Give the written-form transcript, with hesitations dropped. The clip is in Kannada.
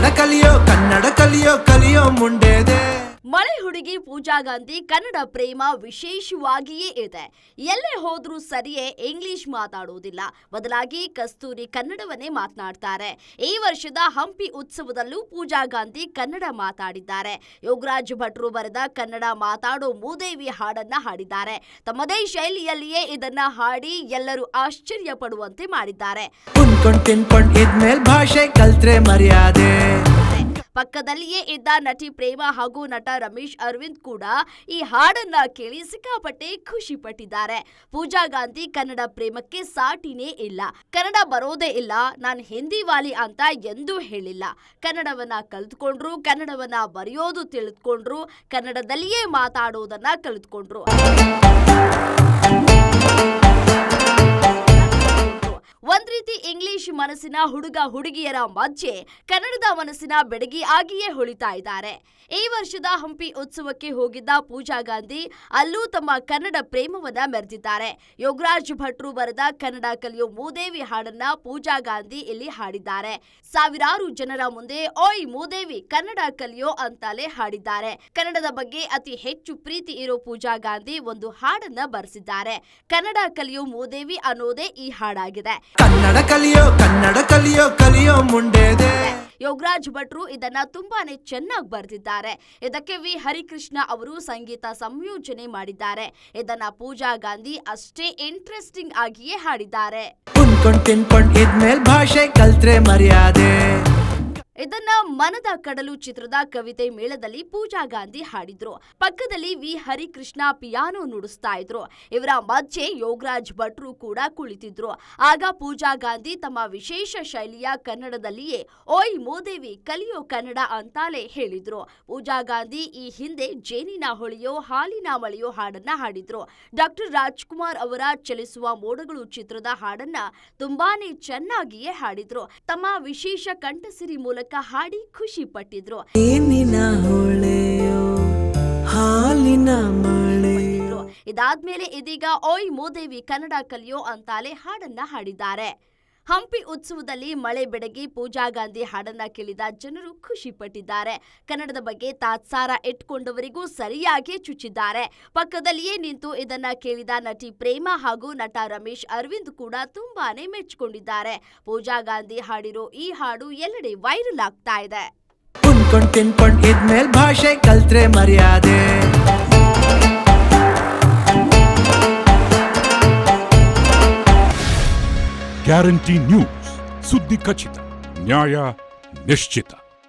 ಕನ್ನಡ ಕಲಿಯೋ ಮುಂಡೆದೆ. ಮಳೆ ಹುಡುಗಿ ಪೂಜಾ ಗಾಂಧಿ ಕನ್ನಡ ಪ್ರೇಮ ವಿಶೇಷವಾಗಿಯೇ ಇದೆ. ಎಲ್ಲೇ ಹೋದ್ರೂ ಸರಿಯೇ ಇಂಗ್ಲಿಷ್ ಮಾತಾಡುವುದಿಲ್ಲ, ಬದಲಾಗಿ ಕಸ್ತೂರಿ ಕನ್ನಡವನ್ನೇ ಮಾತನಾಡ್ತಾರೆ. ಈ ವರ್ಷದ ಹಂಪಿ ಉತ್ಸವದಲ್ಲೂ ಪೂಜಾ ಗಾಂಧಿ ಕನ್ನಡ ಮಾತಾಡಿದ್ದಾರೆ. ಯೋಗರಾಜ್ ಭಟ್ರು ಬರೆದ ಕನ್ನಡ ಮಾತಾಡೋ ಮೂದೇವಿ ಹಾಡನ್ನ ಹಾಡಿದ್ದಾರೆ. ತಮ್ಮದೇ ಶೈಲಿಯಲ್ಲಿಯೇ ಇದನ್ನ ಹಾಡಿ ಎಲ್ಲರೂ ಆಶ್ಚರ್ಯ ಪಡುವಂತೆ ಮಾಡಿದ್ದಾರೆ. ಇದ್ಮೇಲ್ ಭಾಷೆ ಕಲ್ತ್ರೆ ಮರ್ಯಾದೆ. ಪಕ್ಕದಲ್ಲಿಯೇ ಇದ್ದ ನಟಿ ಪ್ರೇಮ ಹಾಗೂ ನಟ ರಮೇಶ್ ಅರವಿಂದ್ ಕೂಡ ಈ ಹಾಡನ್ನ ಕೇಳಿ ಸಿಕ್ಕಾಪಟ್ಟೆ ಖುಷಿ ಪಟ್ಟಿದ್ದಾರೆ. ಪೂಜಾ ಗಾಂಧಿ ಕನ್ನಡ ಪ್ರೇಮಕ್ಕೆ ಸಾಟಿನೇ ಇಲ್ಲ, ಕನ್ನಡ ಬರೋದೇ ಇಲ್ಲ, ನಾನು ಹಿಂದಿ ವಾಲಿ ಅಂತ ಎಂದೂ ಹೇಳಿಲ್ಲ. ಕನ್ನಡವನ್ನ ಕಲಿತ್ಕೊಂಡ್ರು, ಕನ್ನಡವನ್ನ ಬರೆಯೋದು ತಿಳಿದುಕೊಂಡ್ರು, ಕನ್ನಡದಲ್ಲಿಯೇ ಮಾತಾಡೋದನ್ನ ಕಲಿತ್ಕೊಂಡ್ರು. ಒಂದ್ ರೀತಿ ಇಂಗ್ಲಿಷ್ ಮನಸ್ಸಿನ ಹುಡುಗ ಹುಡುಗಿಯರ ಮಧ್ಯೆ ಕನ್ನಡದ ಮನಸ್ಸಿನ ಬೆಡಗಿ ಆಗಿಯೇ ಹೊಳಿತಾ ಇದ್ದಾರೆ. ಈ ವರ್ಷದ ಹಂಪಿ ಉತ್ಸವಕ್ಕೆ ಹೋಗಿದ್ದ ಪೂಜಾ ಗಾಂಧಿ ಅಲ್ಲೂ ತಮ್ಮ ಕನ್ನಡ ಪ್ರೇಮವನ್ನ ಮೆರೆದಿದ್ದಾರೆ. ಯೋಗರಾಜ್ ಭಟ್ರು ಬರೆದ ಕನ್ನಡ ಕಲಿಯೋ ಮೂದೇವಿ ಹಾಡನ್ನ ಪೂಜಾ ಗಾಂಧಿ ಇಲ್ಲಿ ಹಾಡಿದ್ದಾರೆ. ಸಾವಿರಾರು ಜನರ ಮುಂದೆ ಓಯ್ ಮೂದೇವಿ ಕನ್ನಡ ಕಲಿಯೋ ಅಂತಲೇ ಹಾಡಿದ್ದಾರೆ. ಕನ್ನಡದ ಬಗ್ಗೆ ಅತಿ ಹೆಚ್ಚು ಪ್ರೀತಿ ಇರೋ ಪೂಜಾ ಗಾಂಧಿ ಒಂದು ಹಾಡನ್ನ ಬರೆಸಿದ್ದಾರೆ. ಕನ್ನಡ ಕಲಿಯೋ ಮೂದೇವಿ ಅನ್ನೋದೇ ಈ ಹಾಡಾಗಿದೆ. ಕನ್ನಡ ಕಲಿಯೋ ಮುಂಡೆದೆ. ಯೋಗರಾಜ್ ಭಟ್ರು ಇದನ್ನ ತುಂಬಾನೇ ಚೆನ್ನಾಗಿ ಬರೆದಿದ್ದಾರೆ. ಇದಕ್ಕೆ ವಿ ಹರಿಕೃಷ್ಣ ಅವರು ಸಂಗೀತ ಸಂಯೋಜನೆ ಮಾಡಿದ್ದಾರೆ. ಇದನ್ನ ಪೂಜಾ ಗಾಂಧಿ ಅಷ್ಟೇ ಇಂಟ್ರೆಸ್ಟಿಂಗ್ ಆಗಿಯೇ ಹಾಡಿದ್ದಾರೆ. ಇದ್ಮೇಲ್ ಭಾಷೆ ಕಲ್ತ್ರೆ ಮರ್ಯಾದೆ. ಇದನ್ನ ಮನದ ಕಡಲು ಚಿತ್ರದ ಕವಿತೆ ಮೇಳದಲ್ಲಿ ಪೂಜಾ ಗಾಂಧಿ ಹಾಡಿದ್ರು. ಪಕ್ಕದಲ್ಲಿ ವಿ ಹರಿಕೃಷ್ಣ ಪಿಯಾನೋ ನುಡಿಸ್ತಾ ಇದ್ರು. ಇವರ ಮಧ್ಯೆ ಯೋಗರಾಜ್ ಭಟ್ರು ಕೂಡ ಕುಳಿತಿದ್ರು. ಆಗ ಪೂಜಾ ಗಾಂಧಿ ತಮ್ಮ ವಿಶೇಷ ಶೈಲಿಯ ಕನ್ನಡದಲ್ಲಿಯೇ ಓಯ್ ಮೂದೇವಿ ಕಲಿಯೋ ಕನ್ನಡ ಅಂತಾಲೆ ಹೇಳಿದ್ರು. ಪೂಜಾ ಗಾಂಧಿ ಈ ಹಿಂದೆ ಜೇನಿನ ಹೊಳೆಯೋ ಹಾಲಿನ ಮಳೆಯೋ ಹಾಡನ್ನ ಹಾಡಿದ್ರು. ಡಾಕ್ಟರ್ ರಾಜ್ಕುಮಾರ್ ಅವರ ಚಲಿಸುವ ಮೋಡಗಳು ಚಿತ್ರದ ಹಾಡನ್ನ ತುಂಬಾನೇ ಚೆನ್ನಾಗಿಯೇ ಹಾಡಿದ್ರು. ತಮ್ಮ ವಿಶೇಷ ಕಂಠಸಿರಿ ಮೂಲಕ ಹಾಡಿ ಖುಷಿ ಪಟ್ಟಿದ್ರು. ಇದಾದ್ಮೇಲೆ ಇದೀಗ ಓಯ್ ಮೂದೇವಿ ಕನ್ನಡ ಕಲಿಯೋ ಅಂತಾಲೆ ಹಾಡನ್ನ ಹಾಡಿದ್ದಾರೆ. ಹಂಪಿ ಉತ್ಸವದಲ್ಲಿ ಮಳೆ ಬೆಡಗಿ ಪೂಜಾ ಗಾಂಧಿ ಹಾಡನ್ನ ಕೇಳಿದ ಜನರು ಖುಷಿ ಪಟ್ಟಿದ್ದಾರೆ. ಕನ್ನಡದ ಬಗ್ಗೆ ತಾತ್ಸಾರ ಇಟ್ಕೊಂಡವರಿಗೂ ಸರಿಯಾಗಿ ಚುಚ್ಚಿದ್ದಾರೆ. ಪಕ್ಕದಲ್ಲಿಯೇ ನಿಂತು ಇದನ್ನ ಕೇಳಿದ ನಟಿ ಪ್ರೇಮ ಹಾಗೂ ನಟ ರಮೇಶ್ ಅರವಿಂದ್ ಕೂಡ ತುಂಬಾನೇ ಮೆಚ್ಚಿಕೊಂಡಿದ್ದಾರೆ. ಪೂಜಾ ಗಾಂಧಿ ಹಾಡಿರೋ ಈ ಹಾಡು ಎಲ್ಲೆಡೆ ವೈರಲ್ ಆಗ್ತಾ ಇದೆ. ಇದ್ಮೇಲ್ ಭಾಷೆ ಕಲ್ತ್ರೆ ಮರ್ಯಾದೆ. ಗ್ಯಾರಂಟಿ ನ್ಯೂಸ್, ಸುದ್ದಿ ಖಚಿತ, ನ್ಯಾಯ ನಿಶ್ಚಿತ.